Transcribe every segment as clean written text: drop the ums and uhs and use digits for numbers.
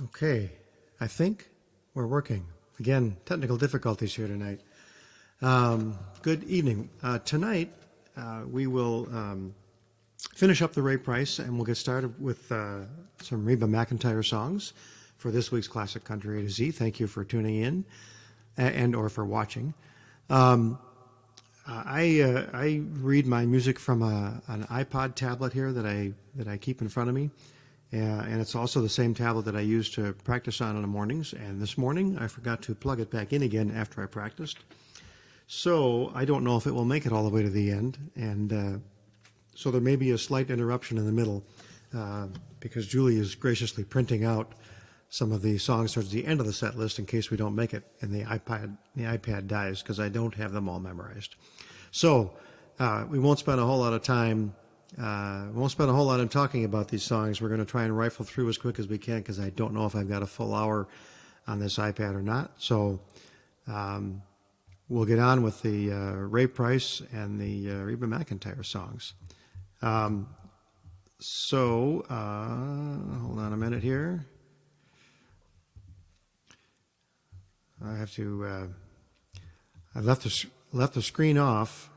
Okay, I think we're working. Again, technical difficulties here tonight. Good evening. Tonight, we will finish up the Ray Price and we'll get started with some Reba McEntire songs for this week's Classic Country A to Z. Thank you for tuning in and or for watching. I read my music from an iPod tablet here that I keep in front of me. And it's also the same tablet that I use to practice on in the mornings. And this morning, I forgot to plug it back in again after I practiced. So I don't know if it will make it all the way to the end. And so there may be a slight interruption in the middle because Julie is graciously printing out some of the songs towards the end of the set list in case we don't make it and the iPad dies, because I don't have them all memorized. So we won't spend a whole lot of time talking about these songs. We're going to try and rifle through as quick as we can because I don't know if I've got a full hour on this iPad or not. So we'll get on with the Ray Price and the Reba McEntire songs. Hold on a minute here. I have to. I left the screen off.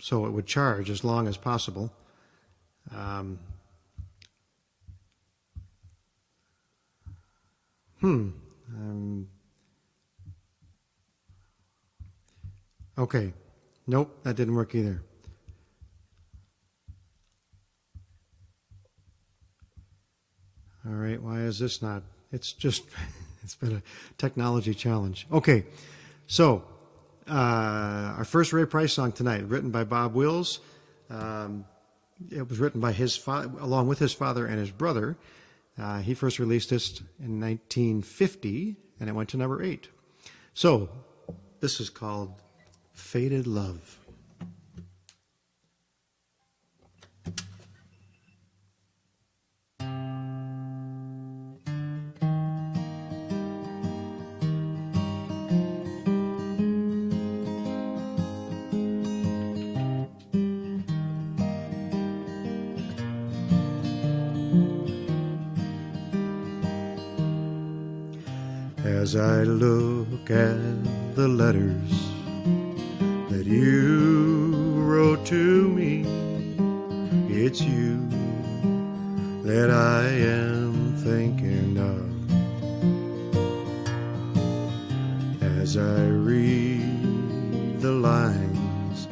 So it would charge as long as possible. Okay. Nope, that didn't work either. All right, why is this not? It's just, it's been a technology challenge. Okay, so our first Ray Price song tonight, written by Bob Wills. It was written by his father, along with his father and his brother. He first released this in 1950, and it went to number 8. So this is called Faded Love. As I look at the letters that you wrote to me, it's you that I am thinking of. As I read the lines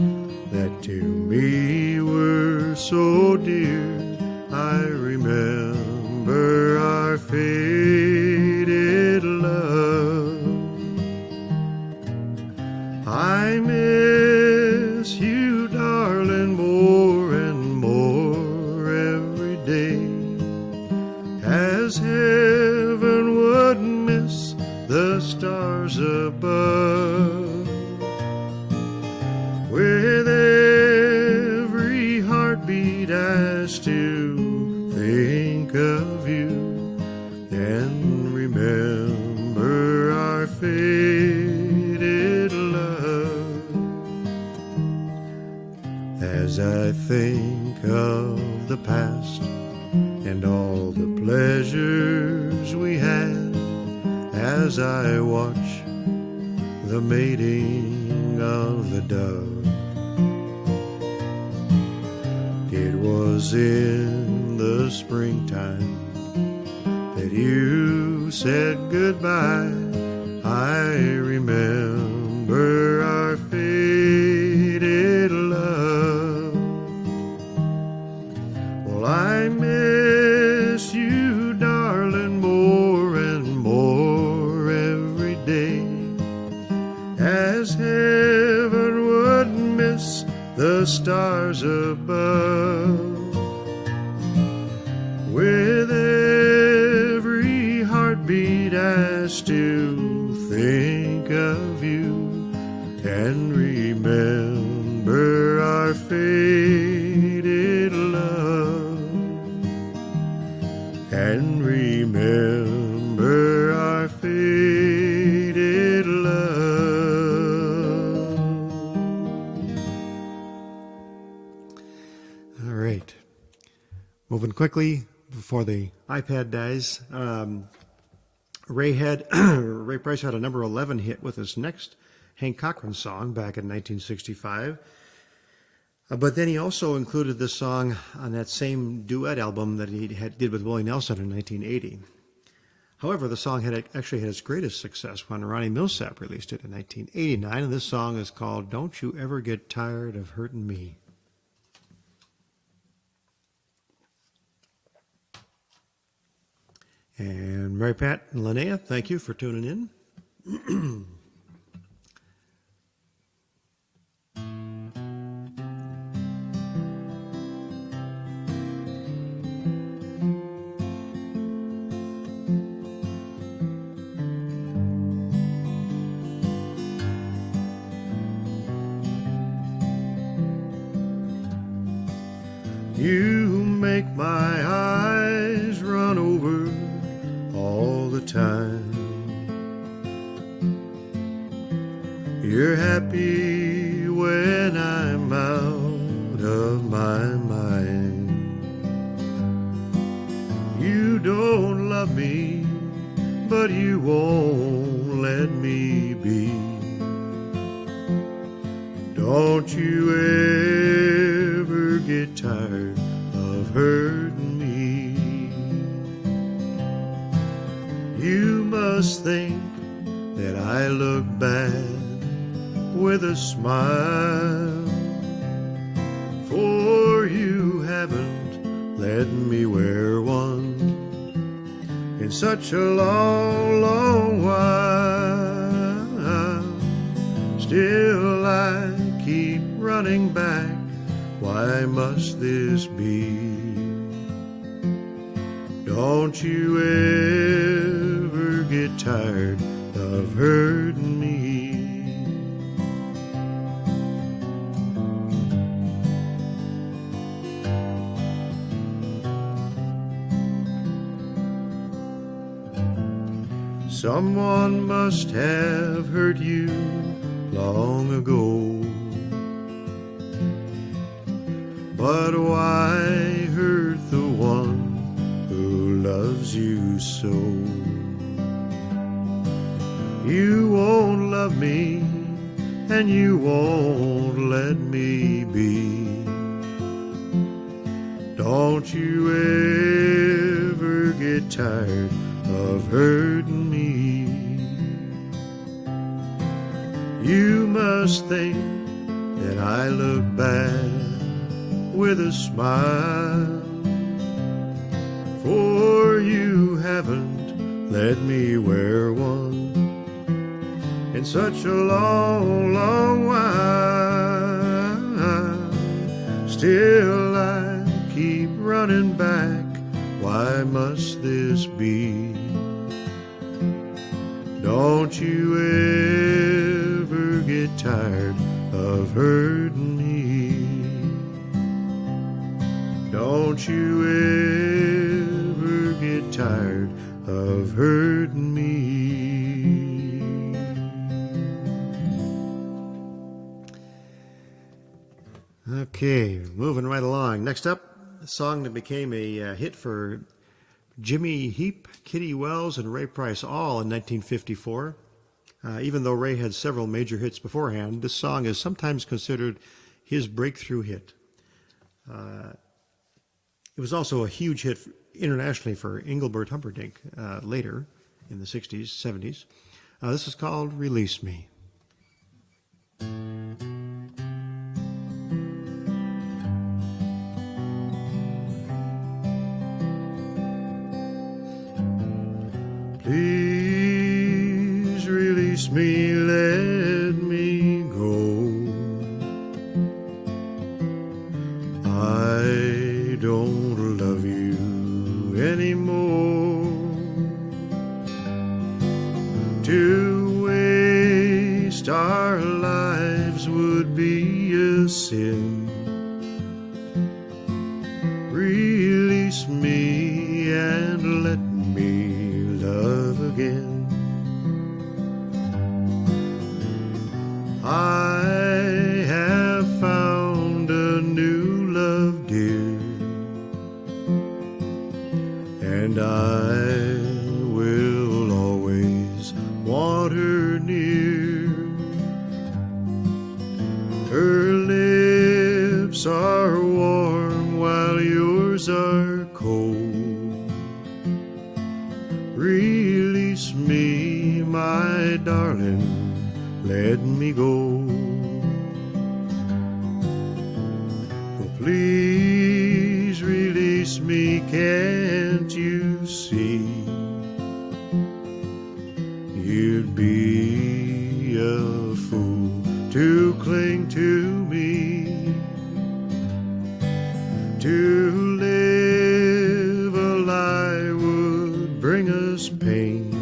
that to me were so dear, I remember our faded love. I miss you, darling, more and more every day, as heaven would miss the stars above. With every heartbeat I still think of you and remember our faded love. As I think of the past and all the pleasures we had, as I watch the mating of the dove, it was in the springtime that you said goodbye. I remember our faded love. Well, I miss you, darling, more and more every day, as heaven would miss the stars above. With every heartbeat I still think of you and remember our faded love, and remember our faded love. All right. Moving quickly before the iPad dies. Ray Price had a number 11 hit with his next Hank Cochran song back in 1965. But then he also included this song on that same duet album that he did with Willie Nelson in 1980. However, the song actually had its greatest success when Ronnie Milsap released it in 1989, and this song is called Don't You Ever Get Tired of Hurtin' Me. And Mary Pat and Linnea, thank you for tuning in. You make my eyes run over all the time. You're happy when I'm out of my mind. You don't love me, but you won't let me be. Don't you ever get tired of hurting me. You must think that I look bad with a smile, for you haven't let me wear one in such a long, long while. Still I keep running back. Why must this be? Don't you ever get tired of hurting me. Someone must have hurt you long ago. But why hurt the one who loves you so? You won't love me, and you won't let me be. Don't you ever get tired of hurting me. You must think that I look bad with a smile, for you haven't let me wear one in such a long, long while. Still I keep running back. Why must this be? Don't you ever get tired of hurting me. Don't you ever get tired of hurting me. Okay, moving right along. Next up, a song that became a hit for Jimmy Heap, Kitty Wells, and Ray Price all in 1954. Even though Ray had several major hits beforehand, this song is sometimes considered his breakthrough hit. It was also a huge hit internationally for Engelbert Humperdinck later in the 60s, 70s. This is called Release Me. Please release me, let me go. I don't love you anymore. To waste our lives would be a sin. Release me and let me love again. I have found a new love, dear. her near. Her lips are warm while yours are cold. Release me, my darling, let me go. Oh, please release me, can't you see? You'd be a fool to cling to me. To live a lie would bring us pain.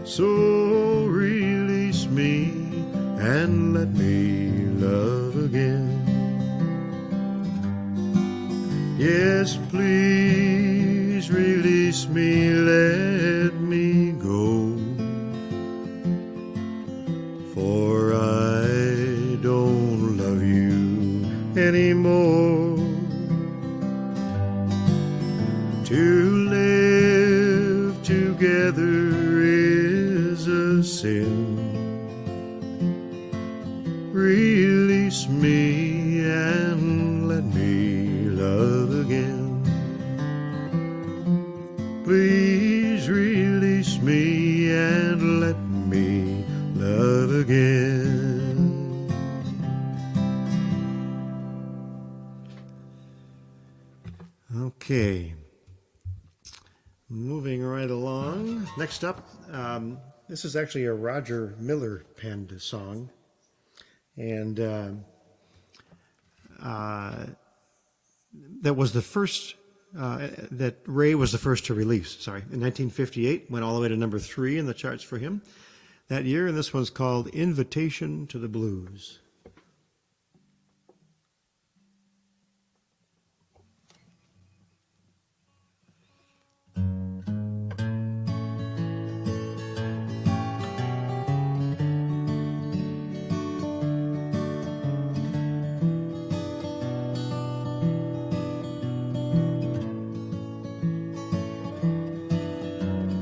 So release me and let me love again. Yes, please release me, let me go. For I don't love you anymore. To live together is a sin. Release me and let me love again. Please release me and let me love again. Okay, moving right along. Next up, this is actually a Roger Miller penned song, and that was the first that Ray was the first to release. Sorry, in 1958, went all the way to number 3 in the charts for him that year, and this one's called "Invitation to the Blues."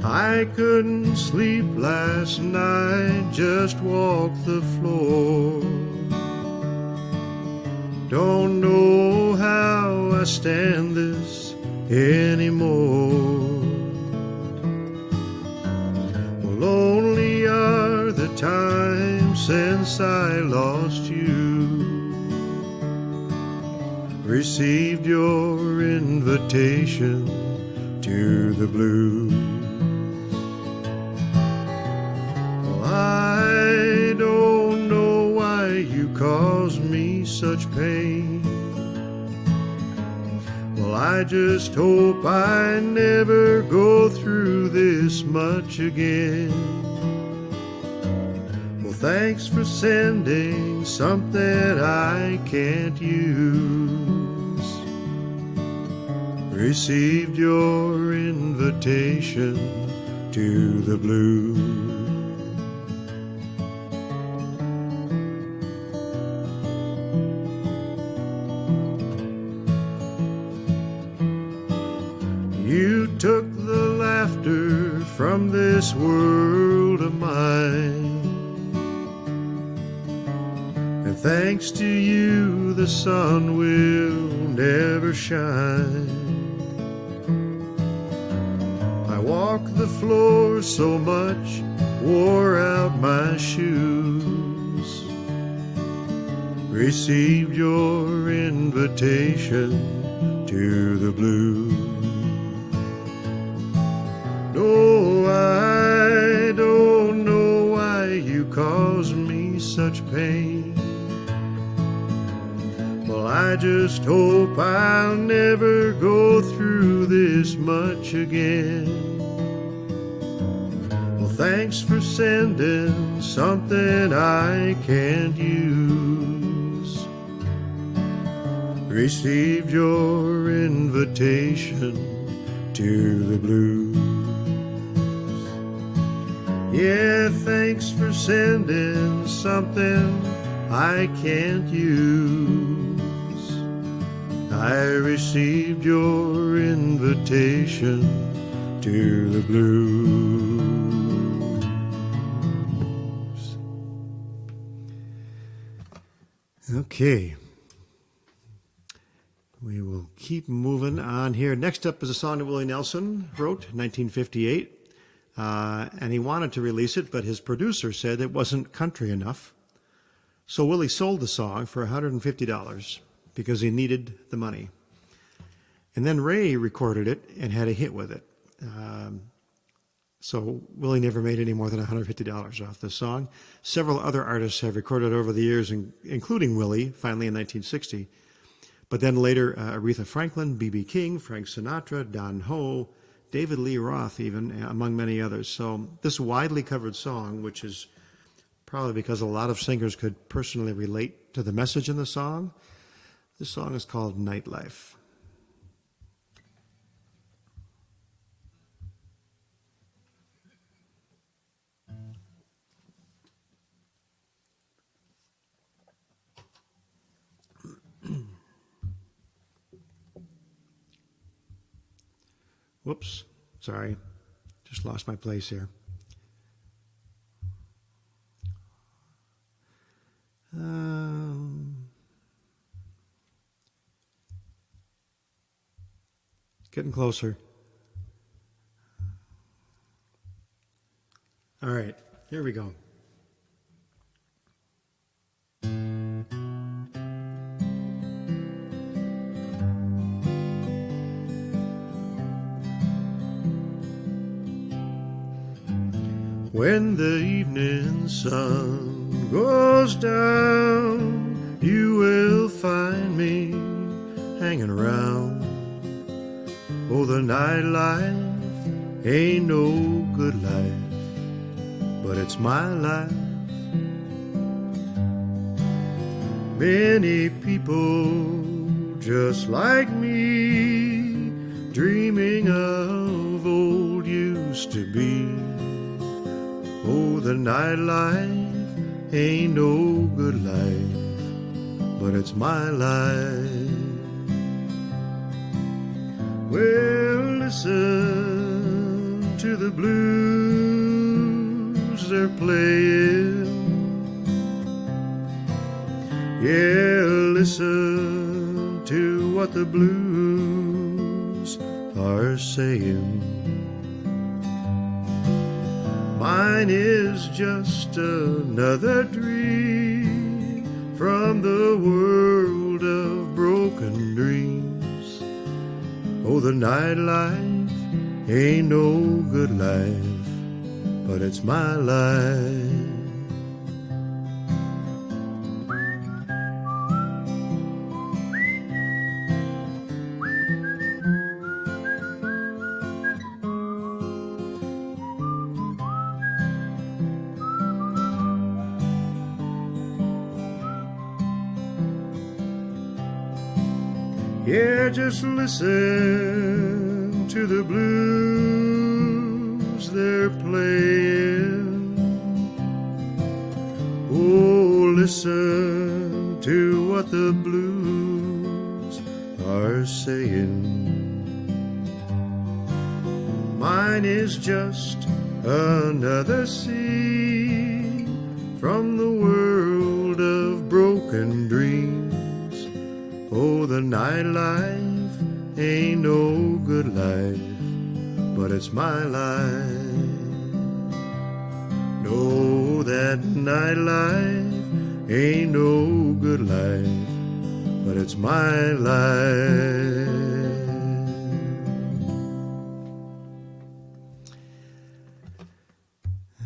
I couldn't sleep last night, just walked the floor. Don't know how I stand this anymore. Well, lonely are the times since I lost you. Received your invitation to the blues. I don't know why you caused me such pain. Well, I just hope I never go through this much again. Well, thanks for sending something I can't use. Received your invitation to the blues. You took the laughter from this world of mine, and thanks to you the sun will never shine. I walk the floor so much, wore out my shoes. Received your invitation to the blues. No, I don't know why you caused me such pain. Well, I just hope I'll never go through this much again. Well, thanks for sending something I can't use. Received your invitation to the blues. Yeah, thanks for sending something I can't use. I received your invitation to the blues. Okay. We will keep moving on here. Next up is a song that Willie Nelson wrote in 1958. And he wanted to release it, but his producer said it wasn't country enough. So Willie sold the song for $150 because he needed the money. And then Ray recorded it and had a hit with it. So Willie never made any more than $150 off this song. Several other artists have recorded over the years, including Willie, finally in 1960. But then later, Aretha Franklin, B.B. King, Frank Sinatra, Don Ho, David Lee Roth even, among many others. So this widely covered song, which is probably because a lot of singers could personally relate to the message in the song, this song is called Nightlife. Whoops, sorry, just lost my place here. Getting closer. All right, here we go. When the evening sun goes down, you will find me hanging around. Oh, the nightlife ain't no good life, but it's my life. Many people just like me, dreaming of old used to be. Oh, the nightlife ain't no good life, but it's my life. Well, listen to the blues they're playing. Yeah, listen to what the blues are saying. Mine is just another dream from the world of broken dreams. Oh, the nightlife ain't no good life, but it's my life. Yeah, just listen to the blues they're playing. Oh, listen to what the blues are saying. Mine is just another scene from the world of broken dreams. Oh, the nightlife ain't no good life, but it's my life. No, that nightlife ain't no good life, but it's my life.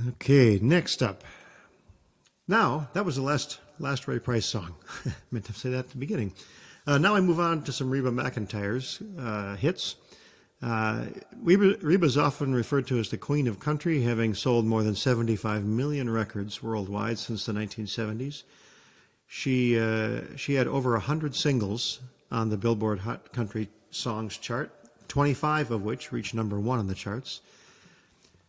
Okay, next up. Now, that was the last Ray Price song. I meant to say that at the beginning. Now I move on to some Reba McEntire's hits. Reba is often referred to as the Queen of Country, having sold more than 75 million records worldwide since the 1970s. She had over 100 singles on the Billboard Hot Country Songs chart, 25 of which reached number 1 on the charts.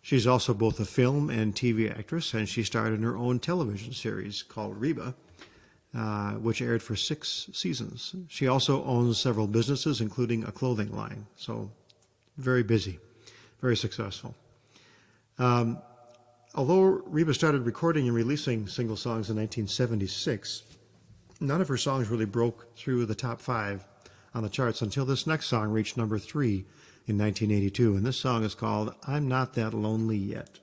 She's also both a film and TV actress, and she starred in her own television series called Reba, which aired for 6 seasons. She also owns several businesses, including a clothing line. So very busy, very successful. Although Reba started recording and releasing single songs in 1976, none of her songs really broke through the top 5 on the charts until this next song reached number 3 in 1982. And this song is called I'm Not That Lonely Yet.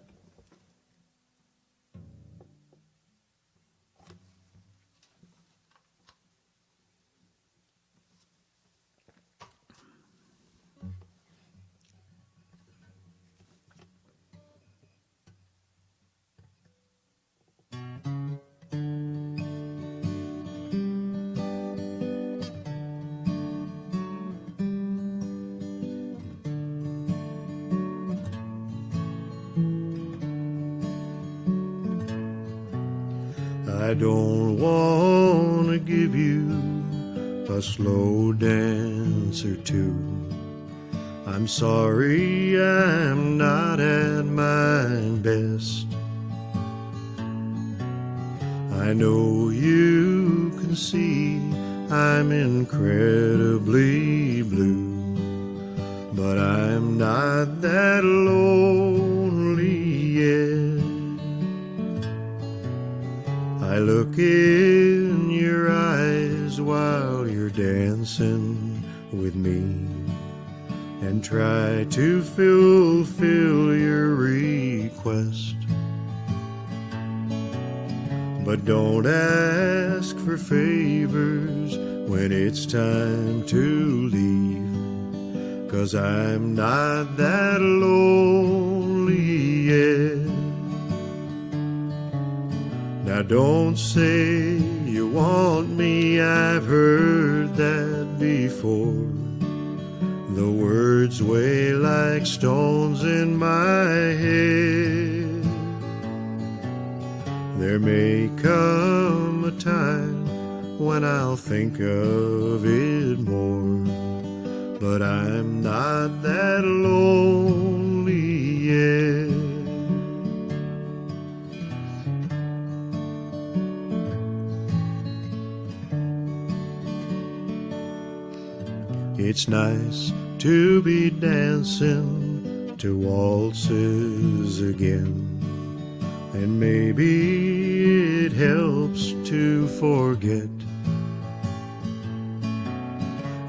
I don't want to give you a slow dance or two. I'm sorry I'm not at my best. I know you can see I'm incredibly blue, but I'm not that lonely yet. I look in your eyes while you're dancing with me and try to fulfill your request. But don't ask for favors when it's time to leave, 'cause I'm not that lonely yet. Now don't say you want me, I've heard that before. The words weigh like stones in my head. There may come a time when I'll think of it more, but I'm not that lonely yet. It's nice to be dancing to waltzes again, and maybe it helps to forget.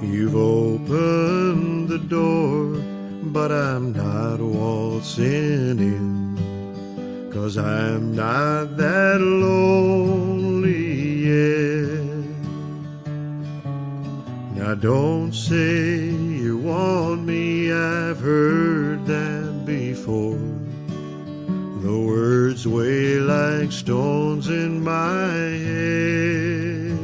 You've opened the door, but I'm not waltzing in, 'cause I'm not that lonely yet. Now don't say you want me, I've heard that before. The words weigh like stones in my head.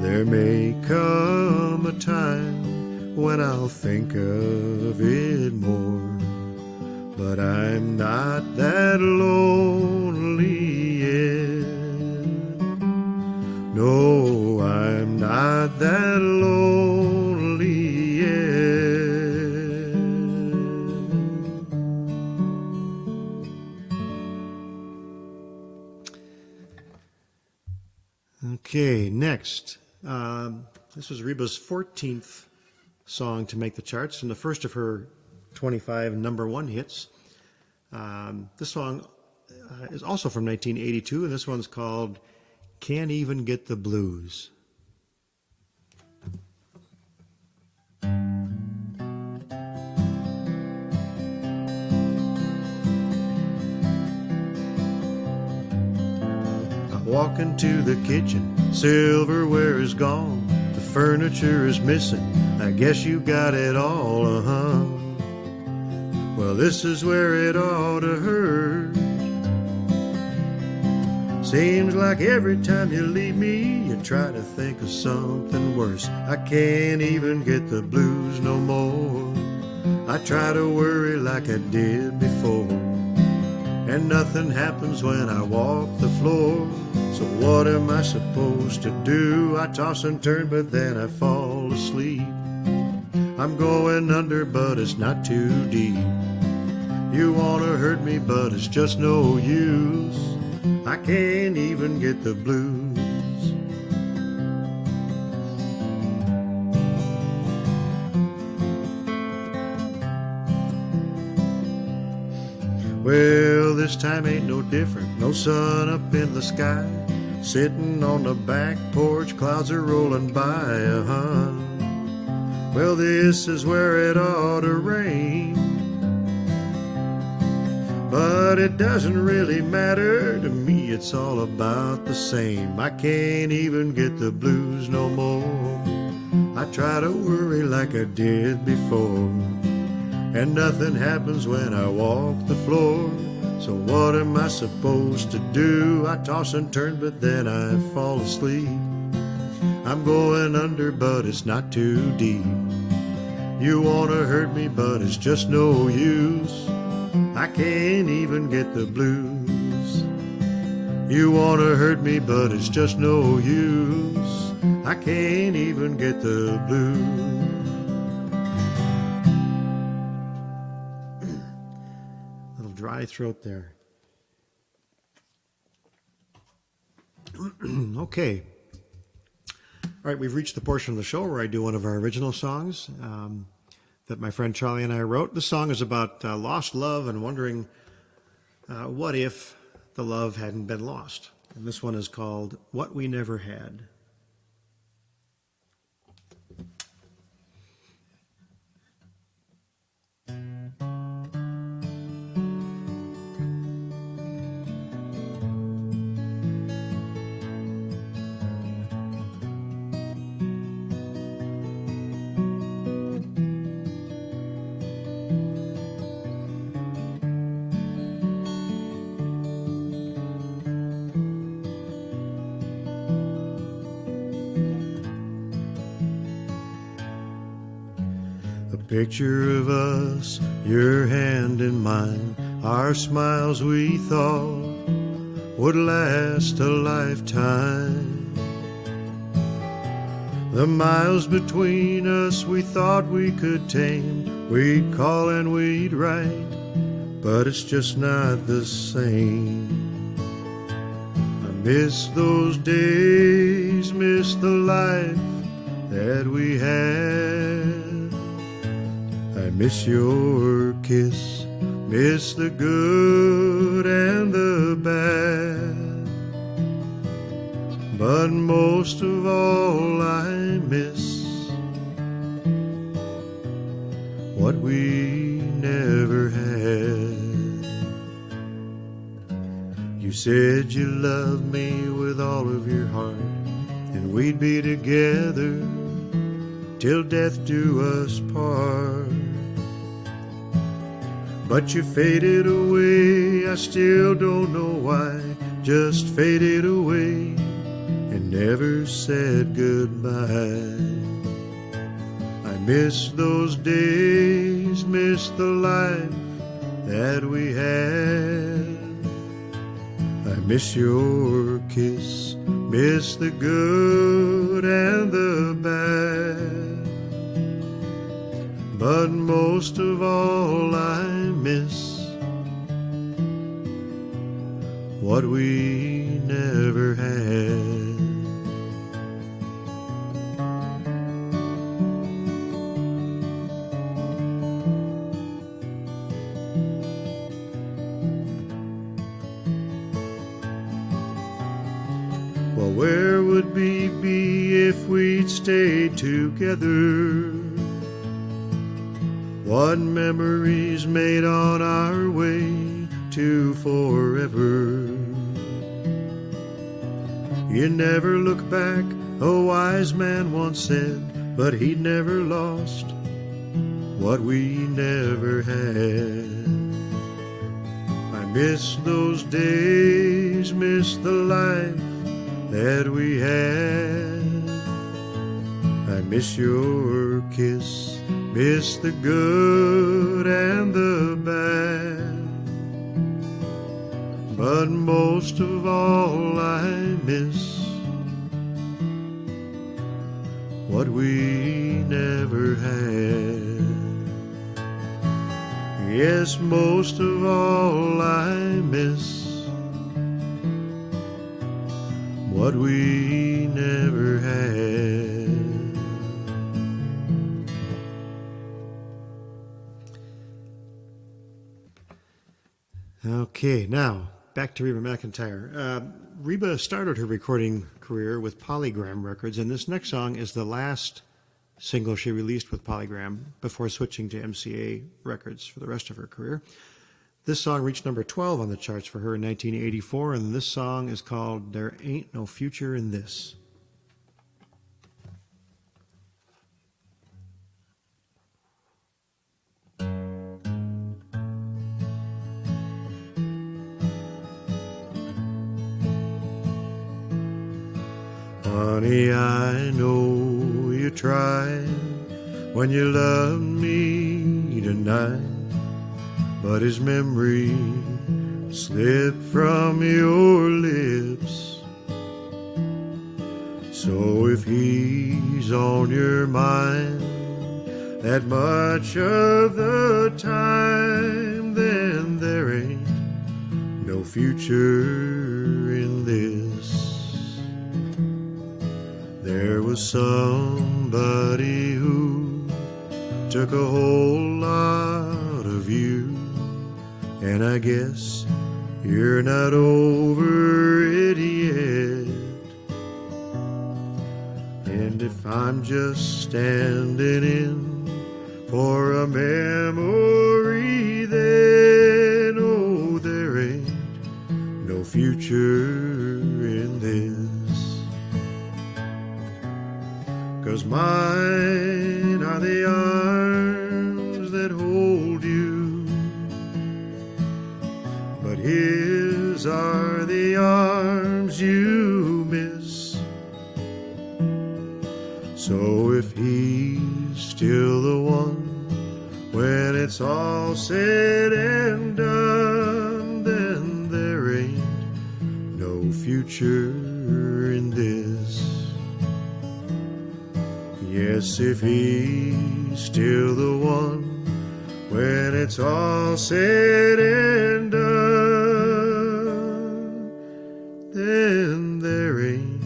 There may come a time when I'll think of it more, but I'm not that lonely yet. No, I'm not that lonely yet. Okay, next. This was Reba's 14th song to make the charts and the first of her 25 number one hits. This song is also from 1982, and this one's called Can't Even Get the Blues. I walk into the kitchen, silverware is gone, the furniture is missing, I guess you got it all, Well, this is where it ought to hurt. Seems like every time you leave me, you try to think of something worse. I can't even get the blues no more. I try to worry like I did before, and nothing happens when I walk the floor. So what am I supposed to do? I toss and turn, but then I fall asleep. I'm going under, but it's not too deep. You wanna hurt me, but it's just no use. I can't even get the blues. Well, this time ain't no different. No sun up in the sky. Sitting on the back porch, clouds are rolling by, hon. Well, this is where it ought to rain. But it doesn't really matter to me, it's all about the same. I can't even get the blues no more. I try to worry like I did before, and nothing happens when I walk the floor. So what am I supposed to do? I toss and turn, but then I fall asleep. I'm going under, but it's not too deep. You wanna hurt me, but it's just no use. I can't even get the blues. You wanna hurt me, but it's just no use. I can't even get the blues. Little dry throat there. Okay. All right, we've reached the portion of the show where I do one of our original songs that my friend Charlie and I wrote. This song is about lost love and wondering what if the love hadn't been lost. And this one is called What We Never Had. Picture of us, your hand in mine, our smiles we thought would last a lifetime. The miles between us we thought we could tame, we'd call and we'd write, but it's just not the same. I miss those days, miss the life that we had. I miss your kiss, miss the good and the bad. But most of all I miss what we never had. You said you loved me with all of your heart, and we'd be together till death do us part. But you faded away, I still don't know why, just faded away and never said goodbye. I miss those days, miss the life that we had. I miss your kiss, miss the good and the bad. But most of all I miss what we never had. Well, where would we be if we'd stayed together? What memories made on our way to forever? You never look back, a wise man once said, but he'd never lost what we never had. I miss those days, miss the life that we had. I miss your kiss, miss the good and the bad. But most of all I miss what we never had. Yes, most of all I miss what we never had. Okay, now, Back to Reba McEntire. Reba started her recording career with Polygram Records, and this next song is the last single she released with Polygram before switching to MCA Records for the rest of her career. This song reached number 12 on the charts for her in 1984, and this song is called There Ain't No Future in This. Honey, I know you tried when you loved me tonight, but his memory slipped from your lips. So if he's on your mind that much of the time, then there ain't no future in this. There was somebody who took a whole lot of you, and I guess you're not over it yet. And if I'm just standing in for a memory, then oh, there ain't no future in this. 'Cause mine are the arms that hold you, but his are the arms you miss. So if he's still the one when it's all said and done, then there ain't no future in this. Yes, if he's still the one when it's all said and done, then there ain't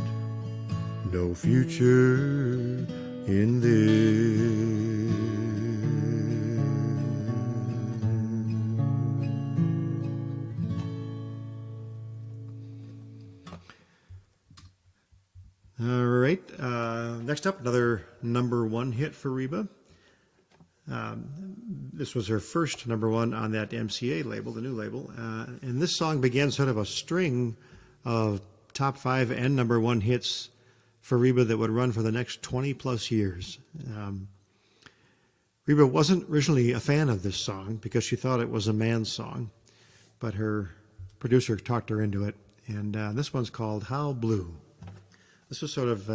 no future in this. All right. Next up, another number one hit for Reba. This was her first number one on that MCA label, the new label. And this song began sort of a string of top 5 and number one hits for Reba that would run for the next 20 plus years. Reba wasn't originally a fan of this song because she thought it was a man's song, but her producer talked her into it. And this one's called How Blue. This was sort of,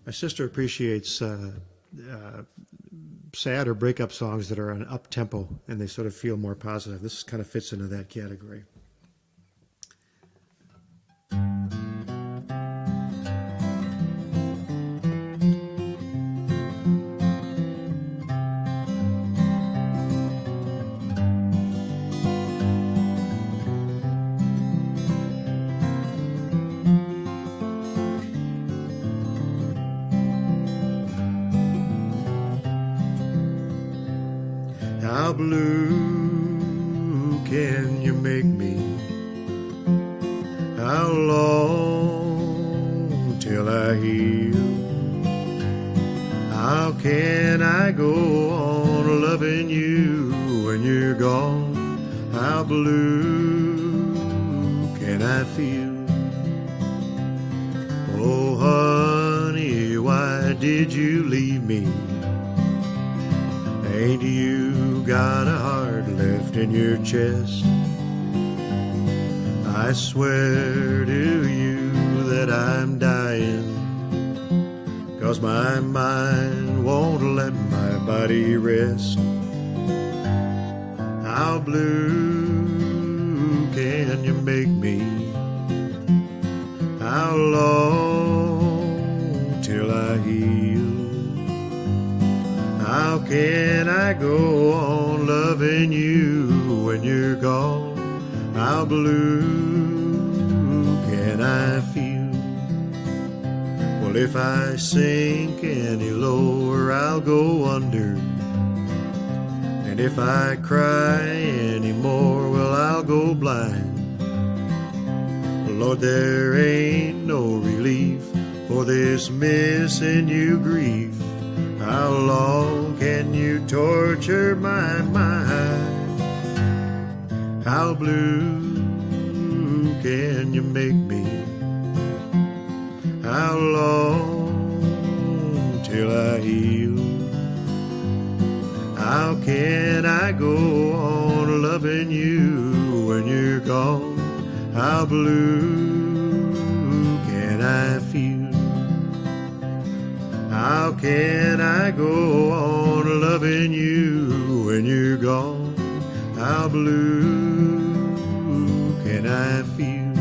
my sister appreciates sad or breakup songs that are on up tempo and they sort of feel more positive. This kind of fits into that category. How blue can you make me? How long till I heal? How can I go on loving you when you're gone? How blue can I feel? Oh honey, why did you leave me? Ain't you got a heart left in your chest? I swear to you that I'm dying, 'cause my mind won't let my body rest. How blue can you make me? How long till I heal? How can I go on loving you when you're gone? How blue can I feel? Well, if I sink any lower, I'll go under. And if I cry any more, well, I'll go blind. Lord, there ain't no relief for this missing you grief. How long can you torture my mind? How blue can you make me? How long till I heal? How can I go on loving you when you're gone? How blue can I feel? How can I go on loving you when you're gone? How blue can I feel?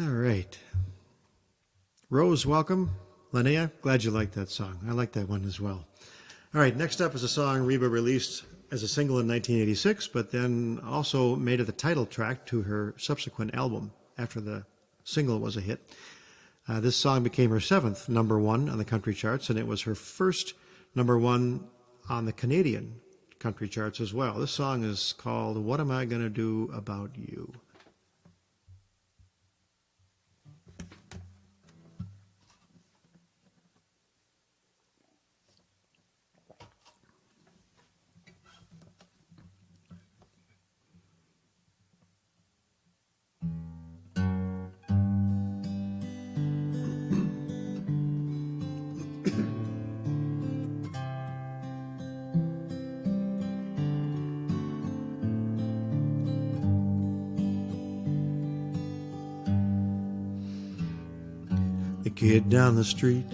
All right. Rose, welcome. Linnea, glad you liked that song. I like that one as well. All right, next up is a song Reba released as a single in 1986, but then also made it the title track to her subsequent album after the single was a hit. This song became her seventh number one on the country charts, and it was her first number one on the Canadian country charts as well. This song is called What Am I Gonna Do About You? The kid down the street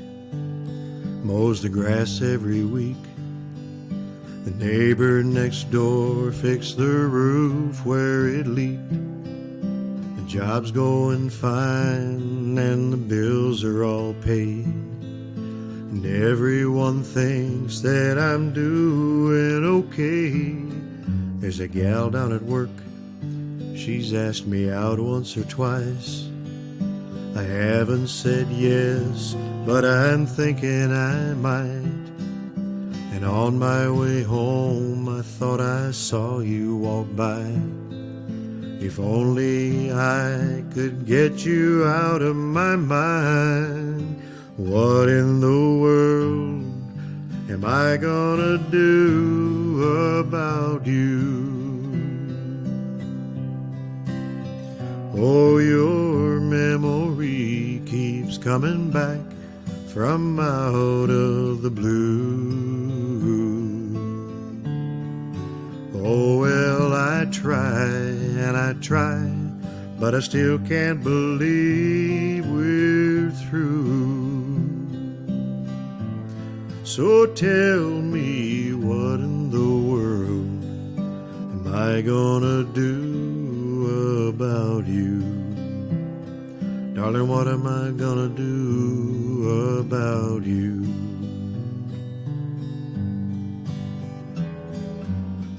mows the grass every week. The neighbor next door fixed the roof where it leaked. The job's going fine and the bills are all paid. And everyone thinks that I'm doing okay. There's a gal down at work, she's asked me out once or twice. I haven't said yes, but I'm thinking I might. And on my way home, I thought I saw you walk by. If only I could get you out of my mind. What in the world am I gonna do about you? Oh, your memory keeps coming back from out of the blue. Oh, well, I try and I try, but I still can't believe we're through. So tell me, what in the world am I gonna do about you? Darling, what am I gonna do about you?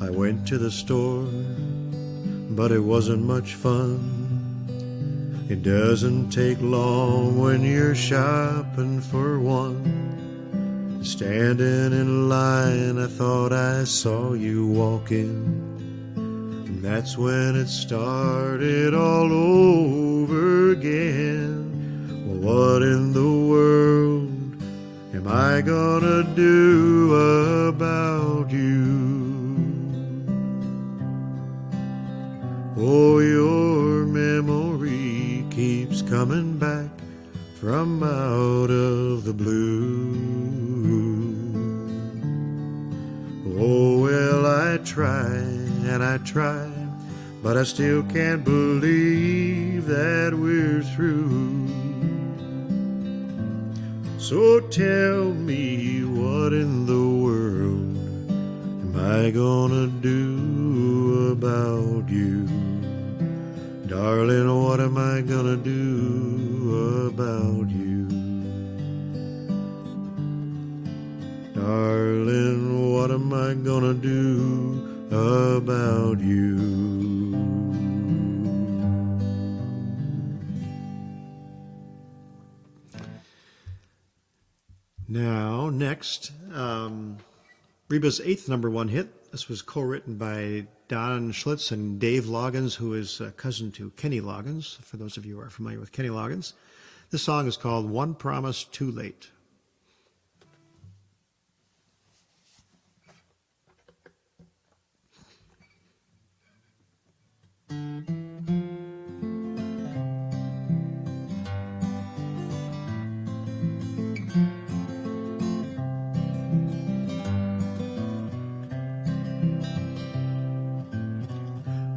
I went to the store, but it wasn't much fun. It doesn't take long when you're shopping for one. Standing in line, I thought I saw you walking. And that's when it started all over again. Well, what in the world am I gonna do about you? Oh, your memory keeps coming back from out of the blue. Oh, well, I try and I try, but I still can't believe that we're through. So tell me, what in the world am I gonna do about you? Darling, what am I gonna do about you? Darling, what am I gonna do about you? Now, next, Reba's eighth number one hit. This was co-written by Don Schlitz and Dave Loggins, who is a cousin to Kenny Loggins, for those of you who are familiar with Kenny Loggins. This song is called One Promise Too Late.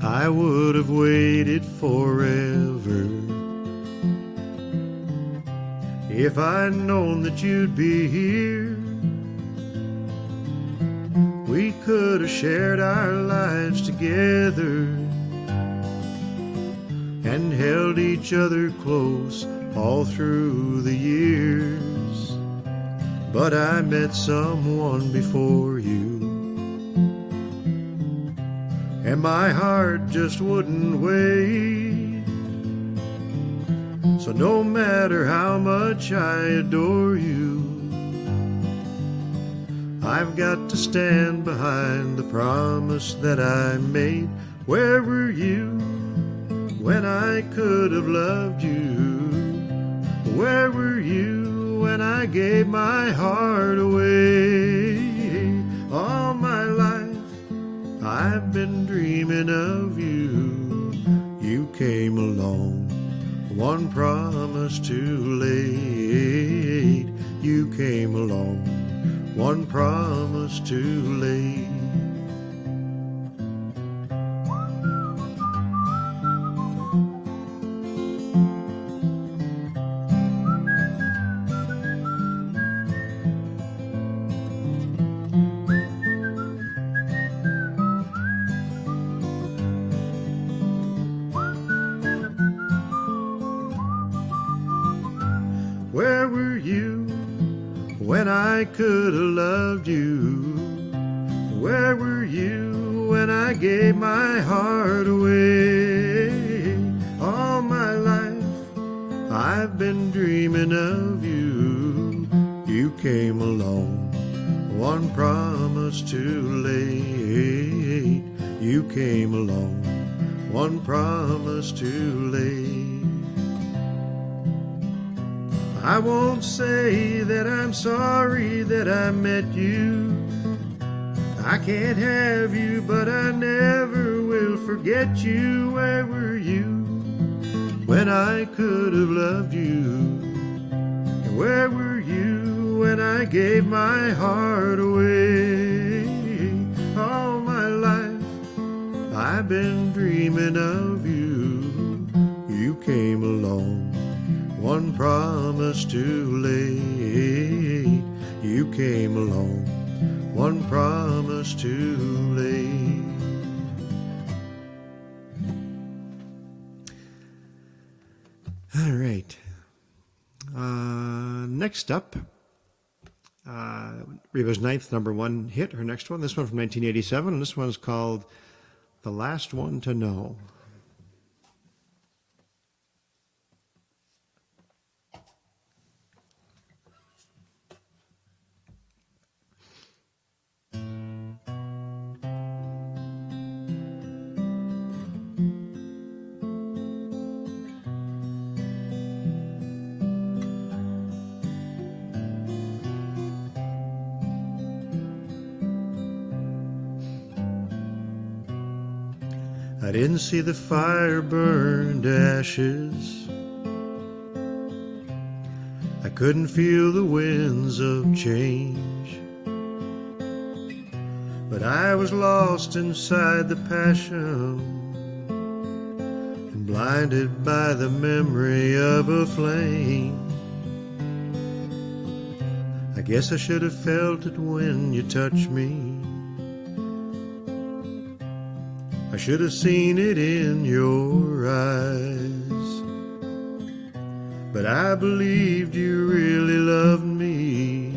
I would have waited forever if I'd known that you'd be here. We could have shared our lives together and held each other close all through the years. But I met someone before you, and my heart just wouldn't wait. So no matter how much I adore you, I've got to stand behind the promise that I made. Where were you when I could have loved you? Where were you when I gave my heart away? All my life I've been dreaming of you. You came along, one promise too late. You came along, one promise too late. Where were you when I could have loved you? Where were you when I gave my heart away? All my life I've been dreaming of you. You came along, one promise too late. You came along, one promise too late. I won't say that I'm sorry that I met you. I can't have you, but I never will forget you. Where were you when I could have loved you? And where were you when I gave my heart away? All my life I've been dreaming of you. You came along, one promise too late. You came along, one promise too late. All right. Next up, Reba's ninth number one hit, her next one. This one from 1987, and this one is called The Last One to Know. I didn't see the fire burn to ashes. I couldn't feel the winds of change. But I was lost inside the passion and blinded by the memory of a flame. I guess I should have felt it when you touched me. I should have seen it in your eyes. But I believed you really loved me.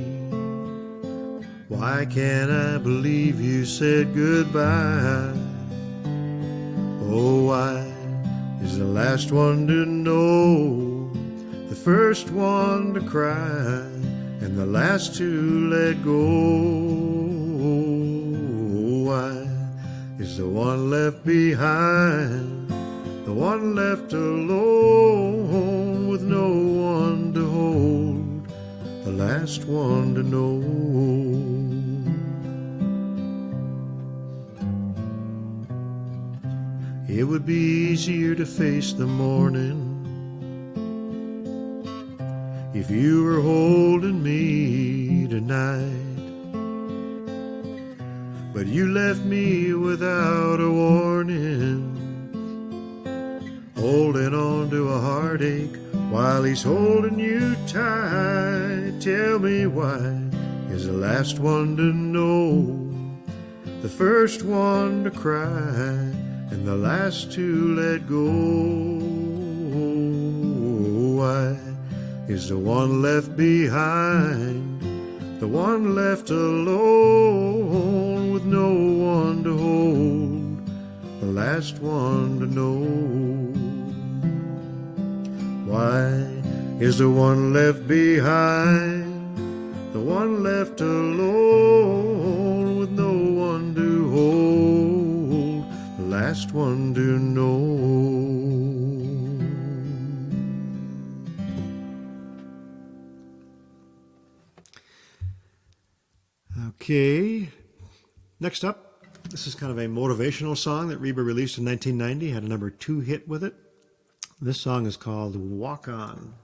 Why can't I believe you said goodbye? Oh, why is the last one to know, the first one to cry, and the last to let go? is the one left behind, the one left alone with no one to hold, the last one to know. It would be easier to face the morning if you were holding me tonight. But you left me without a warning, holding on to a heartache while he's holding you tight. Tell me why is the last one to know, the first one to cry, and the last to let go? Why is the one left behind, the one left alone with no one to hold, the last one to know? Why is the one left behind, the one left alone with no one to hold, the last one to know? Okay, next up, this is kind of a motivational song that Reba released in 1990, had a number 2 hit with it. This song is called Walk On.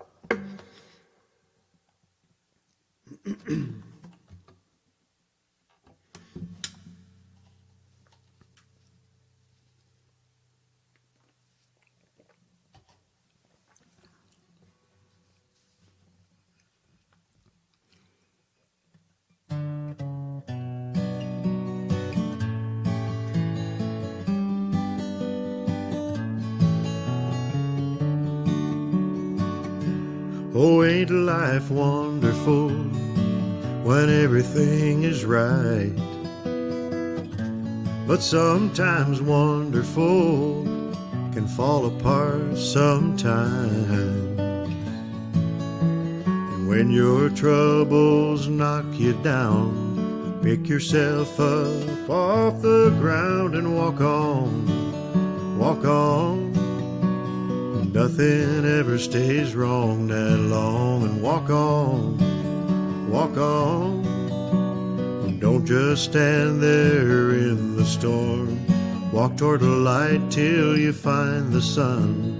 Oh, ain't life wonderful when everything is right? But sometimes wonderful can fall apart sometimes. And when your troubles knock you down, pick yourself up off the ground and walk on, walk on. Nothing ever stays wrong that long, and walk on, walk on. Don't just stand there in the storm. Walk toward the light till you find the sun.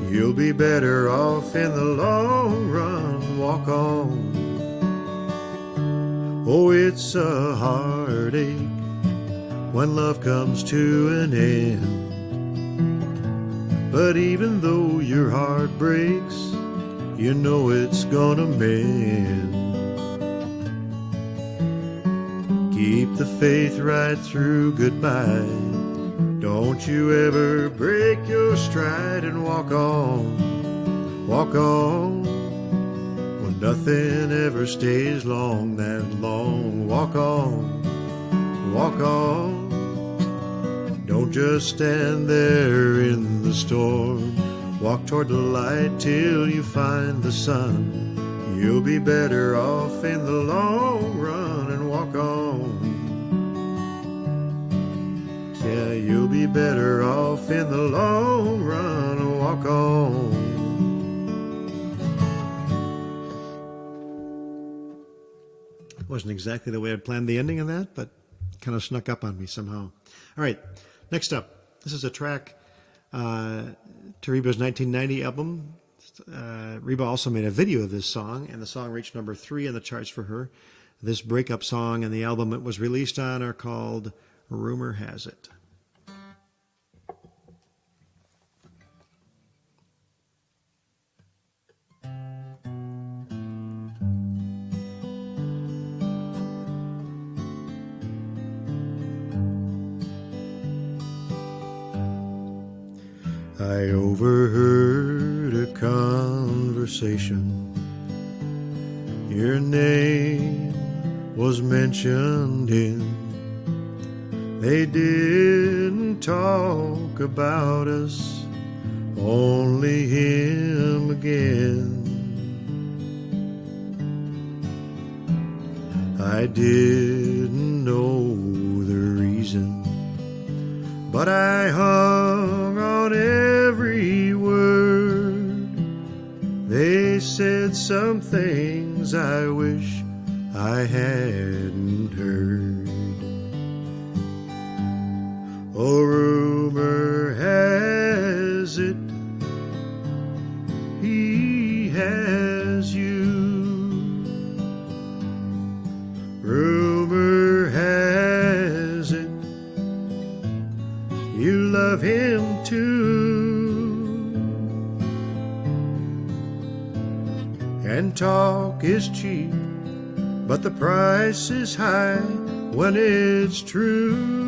You'll be better off in the long run. Walk on. Oh, it's a heartache when love comes to an end. But even though your heart breaks, you know it's gonna mend. Keep the faith right through goodbye. Don't you ever break your stride, and walk on, walk on. Well, nothing ever stays long that long. Walk on, walk on. Don't just stand there in the storm. Walk toward the light till you find the sun. You'll be better off in the long run, and walk on. Yeah, you'll be better off in the long run, and walk on. Wasn't exactly the way I'd planned the ending of that, but kind of snuck up on me somehow. All right. Next up, this is a track to Reba's 1990 album. Reba also made a video of this song, and the song reached number 3 in the charts for her. This breakup song and the album it was released on are called Rumor Has It. I overheard a conversation. Your name was mentioned in. They didn't talk about us, only him again. I didn't know the reason, but I hung on every word. They said some things I wish I hadn't heard. Oh, rumor has it he has you. Rumor has it you love him too. And talk is cheap, but the price is high when it's true.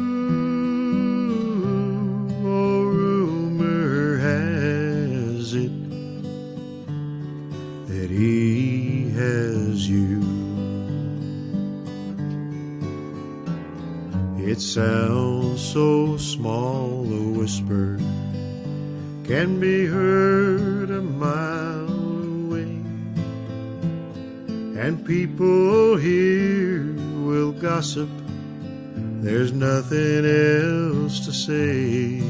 Oh, rumor has it that he has you. It sounds so small, a whisper can be heard a mile away, and people here will gossip. There's nothing else to say.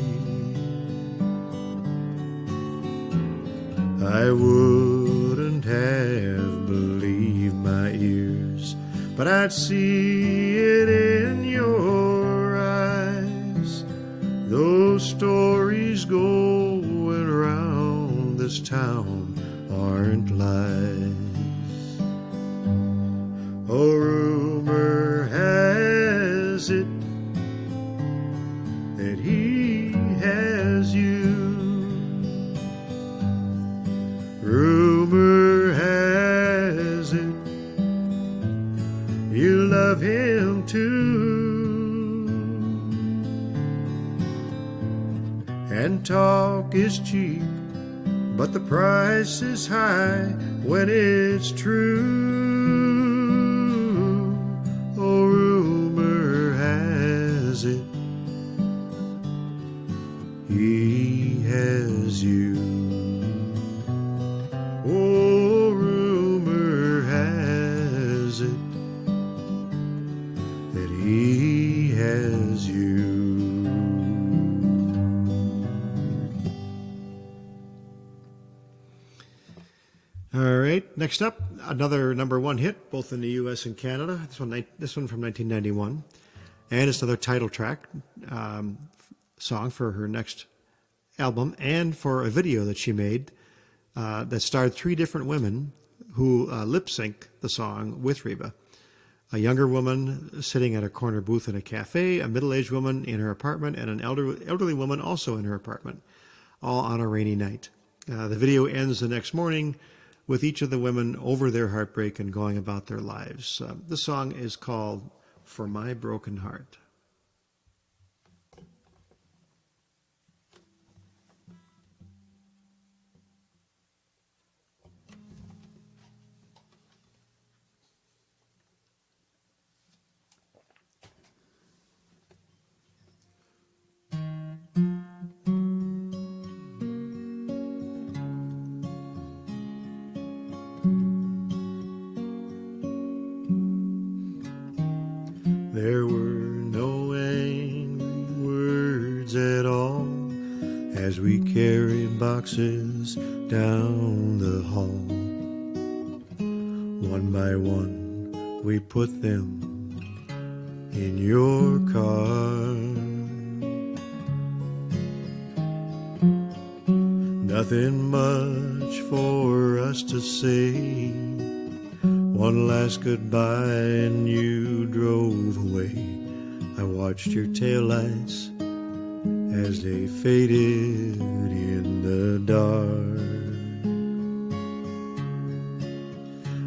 I wouldn't have believed my ears, but I'd see it in your eyes. Those stories going around this town aren't lies. Oh, rumor has it that he has you. Rumor has it you love him too. And talk is cheap, but the price is high when it's true. Oh, rumor has it he has you. Oh, rumor has it that he has you. All right, next up, another number one hit, both in the U.S. and Canada. This one from 1991, and it's another title track song for her next album, and for a video that she made that starred three different women who lip sync the song with Reba. A younger woman sitting at a corner booth in a cafe, a middle-aged woman in her apartment, and an elderly woman also in her apartment, all on a rainy night. The video ends the next morning with each of the women over their heartbreak and going about their lives. The song is called For My Broken Heart. There were no angry words at all as we carried boxes down the hall. One by one we put them in your car. Nothing much for us to say. One last goodbye and you drove away. I watched your taillights as they faded in the dark.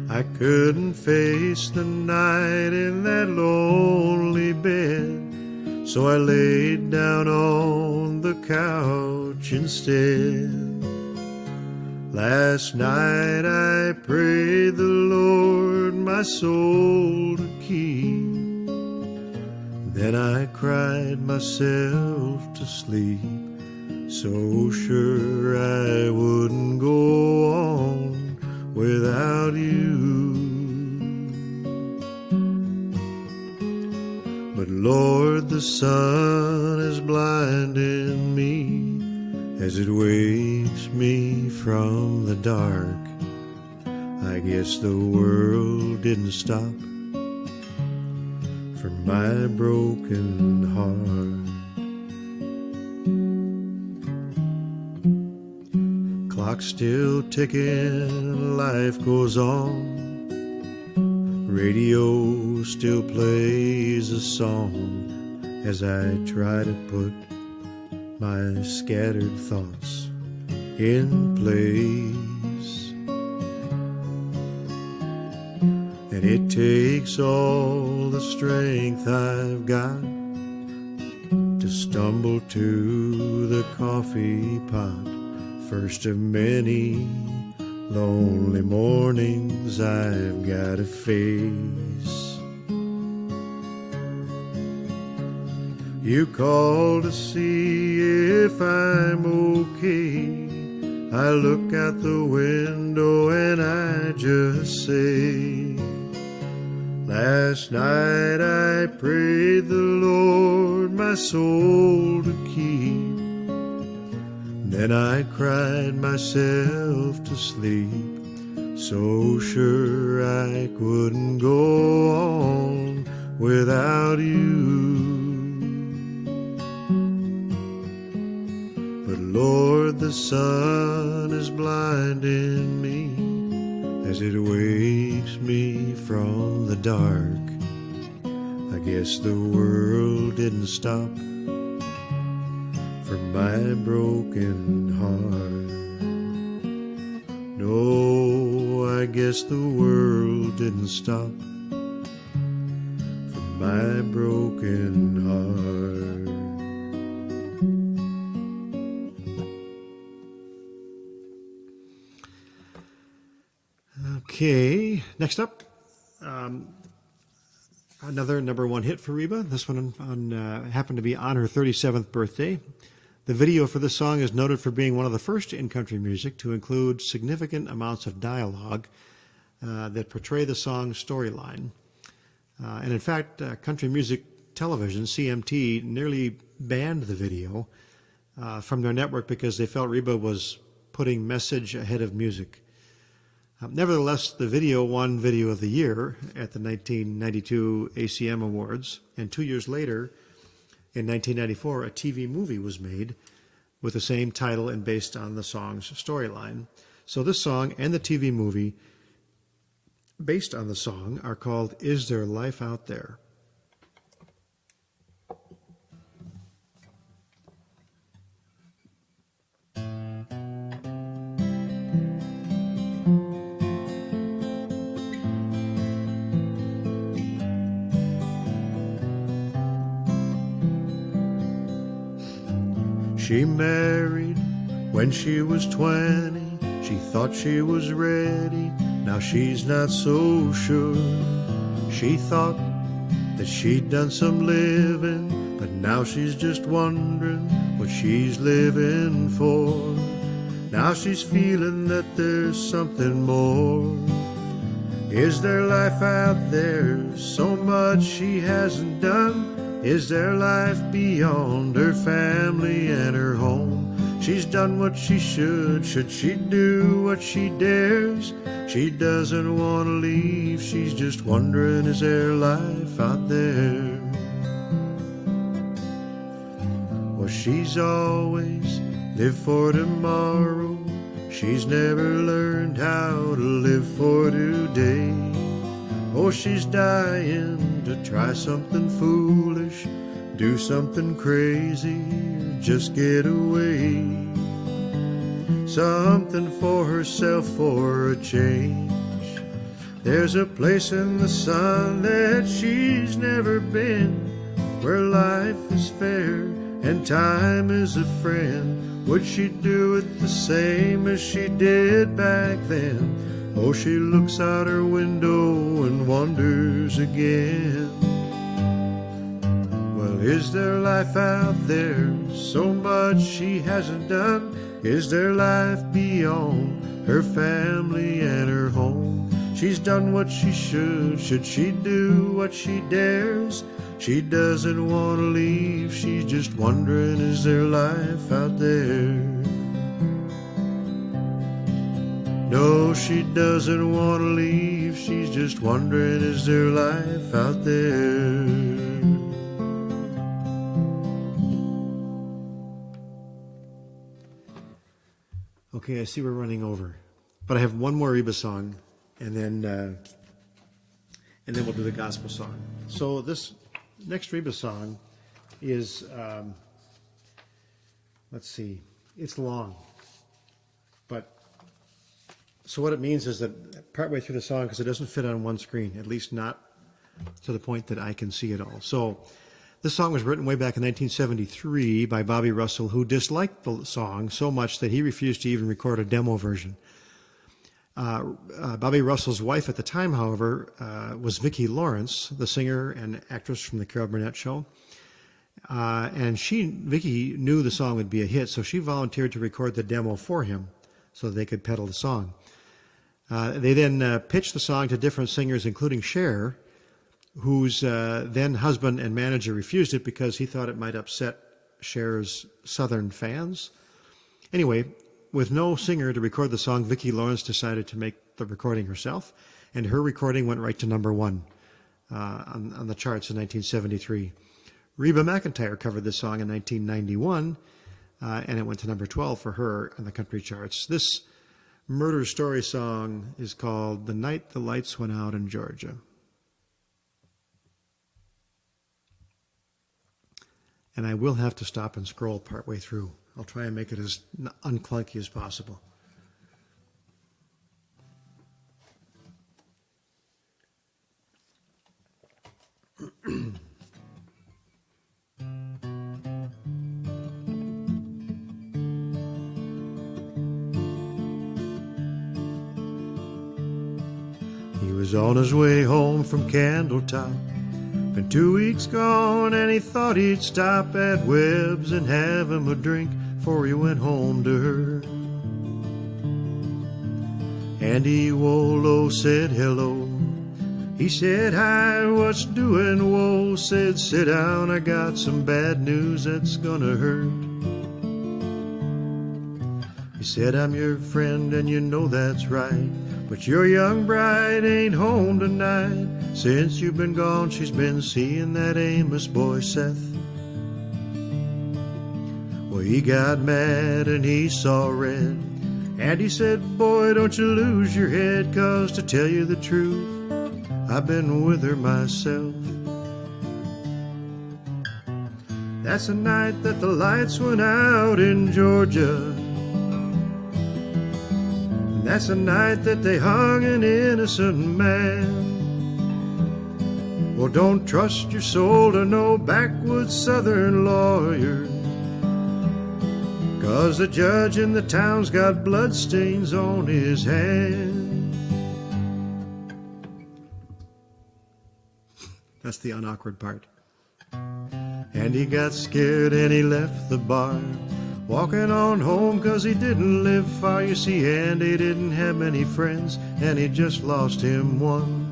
I couldn't face the night in that lonely bed, so I laid down on the couch instead. Last night I prayed the Lord my soul to keep. Then I cried myself to sleep, so sure I wouldn't go on without you. But Lord, Lord, the sun is blinding me as it wakes me from the dark. I guess the world didn't stop for my broken heart. Clock's still ticking, life goes on. Radio still plays a song as I try to put my scattered thoughts in place. And it takes all the strength I've got to stumble to the coffee pot, first of many lonely mornings I've got to face. You call to see if I'm okay. I look out the window and I just say, last night I prayed the Lord my soul to keep. Then I cried myself to sleep, so sure I couldn't go on without you. But Lord, the sun is blinding me as it wakes me from the dark. I guess the world didn't stop for my broken heart. No, I guess the world didn't stop for my broken heart. Okay, next up, another number one hit for Reba. This one happened to be on her 37th birthday. The video for this song is noted for being one of the first in country music to include significant amounts of dialogue that portray the song's storyline. And in fact, Country Music Television, CMT, nearly banned the video from their network because they felt Reba was putting message ahead of music. Nevertheless, the video won Video of the Year at the 1992 ACM Awards, and 2 years later, in 1994, a TV movie was made with the same title and based on the song's storyline. So this song and the TV movie based on the song are called Is There Life Out There? She married when she was 20. She thought she was ready. Now she's not so sure. She thought that she'd done some living, but now she's just wondering what she's living for. Now she's feeling that there's something more. Is there life out there? So much she hasn't done. Is there life beyond her family and her home? She's done what she should she do what she dares? She doesn't want to leave, she's just wondering, is there life out there? Well, she's always lived for tomorrow. She's never learned how to live for today. Oh, she's dying to try something foolish, do something crazy, or just get away. Something for herself for a change. There's a place in the sun that she's never been, where life is fair and time is a friend. Would she do it the same as she did back then? Oh, she looks out her window and wonders again. Well, is there life out there? So much she hasn't done. Is there life beyond her family and her home? She's done what she should she do what she dares? She doesn't want to leave, she's just wondering, is there life out there? No, she doesn't want to leave, she's just wondering, is there life out there? Okay, I see we're running over, but I have one more Reba song, and then we'll do the gospel song. So this next Reba song is, let's see, it's long, but so what it means is that partway through the song, because it doesn't fit on one screen, at least not to the point that I can see it all. So this song was written way back in 1973 by Bobby Russell, who disliked the song so much that he refused to even record a demo version. Bobby Russell's wife at the time, however, was Vicki Lawrence, the singer and actress from the Carol Burnett Show. And Vicki knew the song would be a hit, so she volunteered to record the demo for him so they could peddle the song. They then pitched the song to different singers, including Cher, whose then husband and manager refused it because he thought it might upset Cher's Southern fans. Anyway, with no singer to record the song, Vicki Lawrence decided to make the recording herself, and her recording went right to number one on the charts in 1973. Reba McEntire covered this song in 1991, and it went to number 12 for her on the country charts. This murder story song is called "The Night the Lights Went Out in Georgia." And I will have to stop and scroll partway through. I'll try and make it as unclunky as possible. He was on his way home from Candletop. Been 2 weeks gone, and he thought he'd stop at Webb's and have him a drink before he went home to her. Andy Wolo said hello. He said, hi, what's doing? Whoa, said, sit down, I got some bad news that's gonna hurt. He said, I'm your friend and you know that's right, but your young bride ain't home tonight. Since you've been gone, she's been seeing that Amos boy, Seth. Well, he got mad and he saw red, and he said, boy, don't you lose your head, 'cause to tell you the truth, I've been with her myself. That's the night that the lights went out in Georgia. And that's the night that they hung an innocent man. Well, don't trust your soul to no backwoods southern lawyer, 'cause the judge in the town's got bloodstains on his hands. That's the unawkward part. And he got scared and he left the bar, walking on home 'cause he didn't live far. You see, Andy didn't have many friends, and he just lost him one.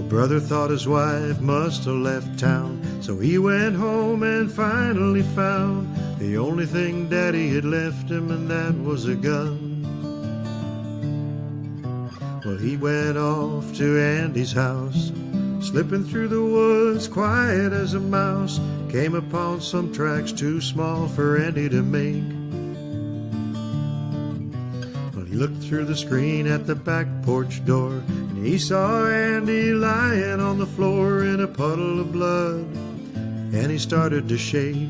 Brother thought his wife must have left town, so he went home and finally found the only thing Daddy had left him, and that was a gun. Well, he went off to Andy's house, slipping through the woods quiet as a mouse, came upon some tracks too small for Andy to make. Well, he looked through the screen at the back porch door, and he saw Andy lying on the floor in a puddle of blood, and he started to shake.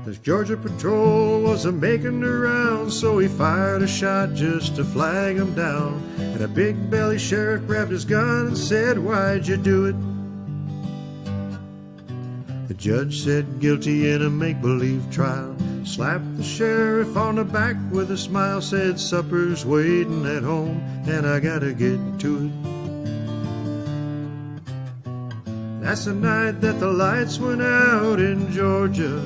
The Georgia patrol was a-making the rounds, so he fired a shot just to flag him down. And a big-belly sheriff grabbed his gun and said, why'd you do it? The judge said guilty in a make-believe trial, slapped the sheriff on the back with a smile, said supper's waiting at home and I gotta get to it. That's the night that the lights went out in Georgia,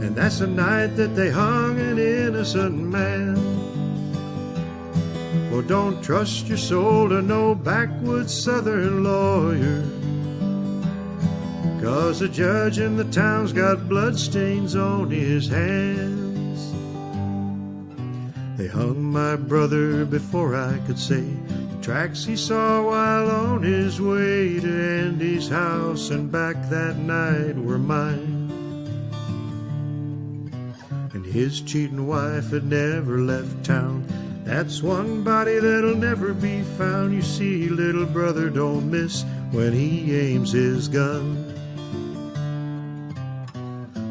and that's the night that they hung an innocent man. Oh, don't trust your soul to no backwoods southern lawyer, 'cause the judge in the town's got bloodstains on his hands. They hung my brother before I could say the tracks he saw while on his way to Andy's house and back that night were mine. And his cheating wife had never left town. That's one body that'll never be found. You see, little brother don't miss when he aims his gun.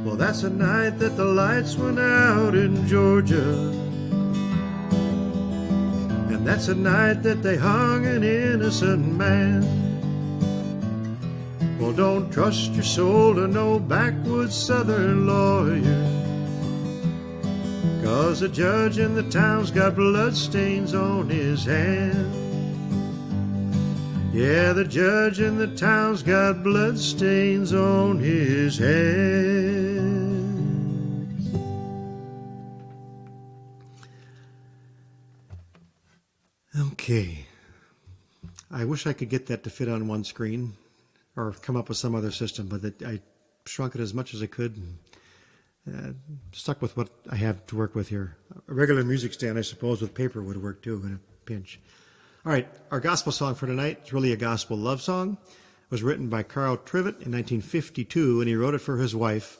Well, that's the night that the lights went out in Georgia, and that's the night that they hung an innocent man. Well, don't trust your soul to no backwoods southern lawyer, 'cause the judge in the town's got bloodstains on his hand. Yeah, the judge in the town's got bloodstains on his hands. Okay. I wish I could get that to fit on one screen or come up with some other system, but I shrunk it as much as I could and stuck with what I have to work with here. A regular music stand, I suppose, with paper would work too in a pinch. All right, our gospel song for tonight is really a gospel love song. It was written by Carl Trivet in 1952, and he wrote it for his wife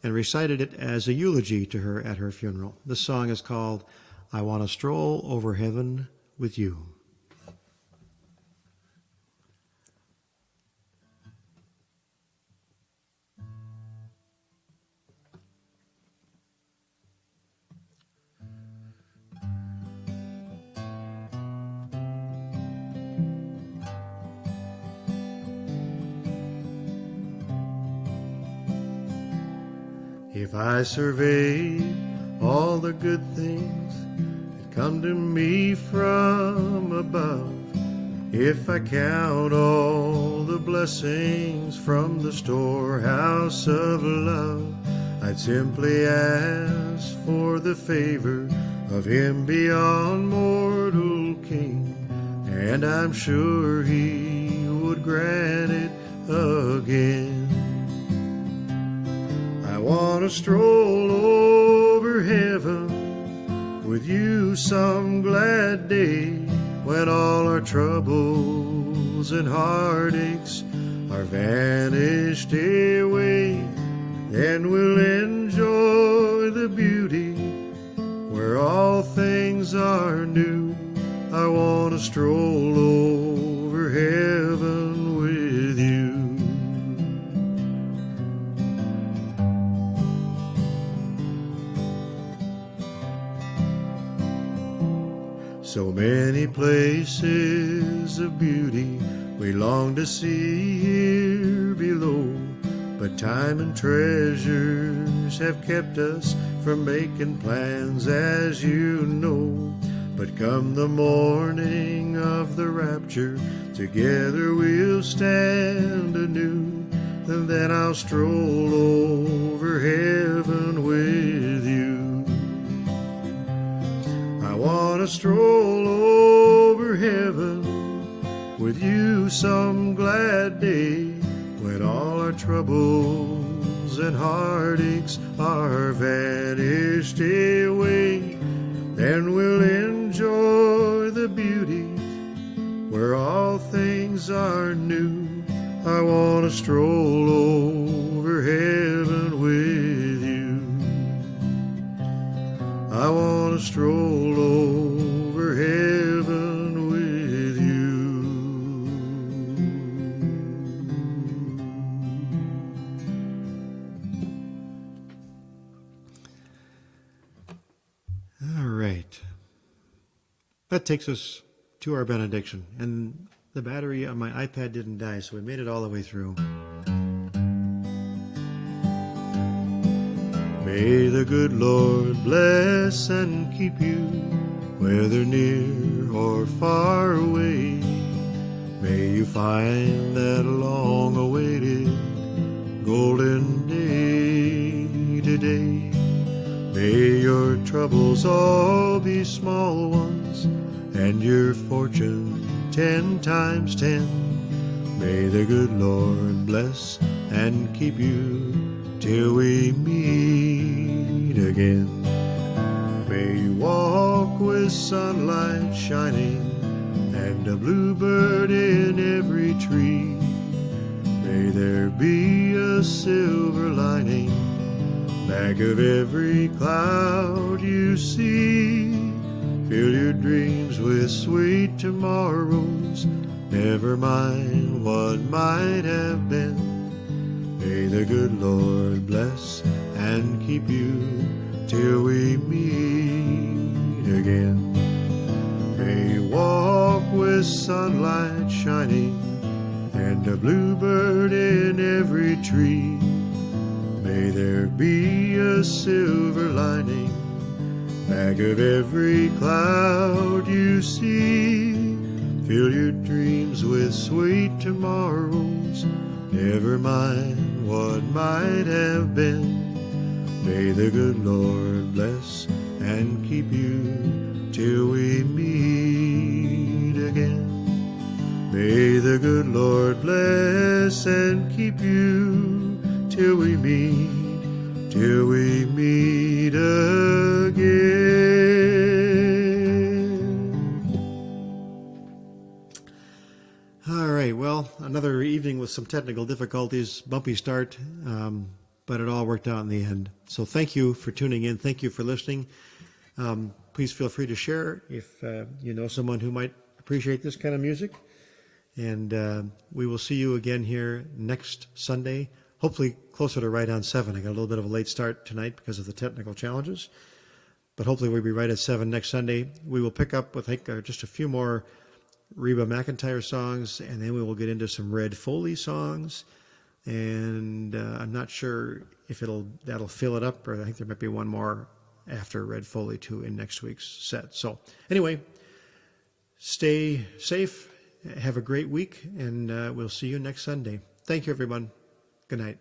and recited it as a eulogy to her at her funeral. This song is called I Want to Stroll Over Heaven with You. If I surveyed all the good things that come to me from above, if I count all the blessings from the storehouse of love, I'd simply ask for the favor of him beyond mortal king, and I'm sure he would grant it again. I want to stroll over heaven with you some glad day when all our troubles and heartaches are vanished away. Then we'll enjoy the beauty where all things are new. I want to stroll over heaven with you. So many places of beauty we long to see here below, but time and treasures have kept us from making plans, as you know. But come the morning of the rapture, together we'll stand anew, and then I'll stroll over heaven with you. I want to stroll over heaven with you some glad day when all our troubles and heartaches are vanished away. Then we'll enjoy the beauty where all things are new. I want to stroll over heaven with you. I want to stroll over heaven with you. All right. That takes us to our benediction. And the battery on my iPad didn't die, so we made it all the way through. May the good Lord bless and keep you, whether near or far away. May you find that long-awaited golden day today. May your troubles all be small ones, and your fortune 10 times 10. May the good Lord bless and keep you till we meet again. May you walk with sunlight shining and a bluebird in every tree. May there be a silver lining back of every cloud you see. Fill your dreams with sweet tomorrows, never mind what might have been. May the good Lord bless and keep you till we meet again. May you walk with sunlight shining and a bluebird in every tree. May there be a silver lining back of every cloud you see. Fill your dreams with sweet tomorrows, never mind what might have been. May the good Lord bless and keep you till we meet again. May the good Lord bless and keep you till we meet again. All right, well, another evening with some technical difficulties, bumpy start, but it all worked out in the end. So thank you for tuning in. Thank you for listening. Please feel free to share if you know someone who might appreciate this kind of music. And we will see you again here next Sunday, hopefully closer to right on 7. I got a little bit of a late start tonight because of the technical challenges. But hopefully we'll be right at 7 next Sunday. We will pick up with, I think, just a few more Reba McEntire songs, and then we will get into some Red Foley songs. And I'm not sure if that'll fill it up, or I think there might be one more after Red Foley too in next week's set. So anyway, stay safe, have a great week, and we'll see you next Sunday. Thank you, everyone. Good night.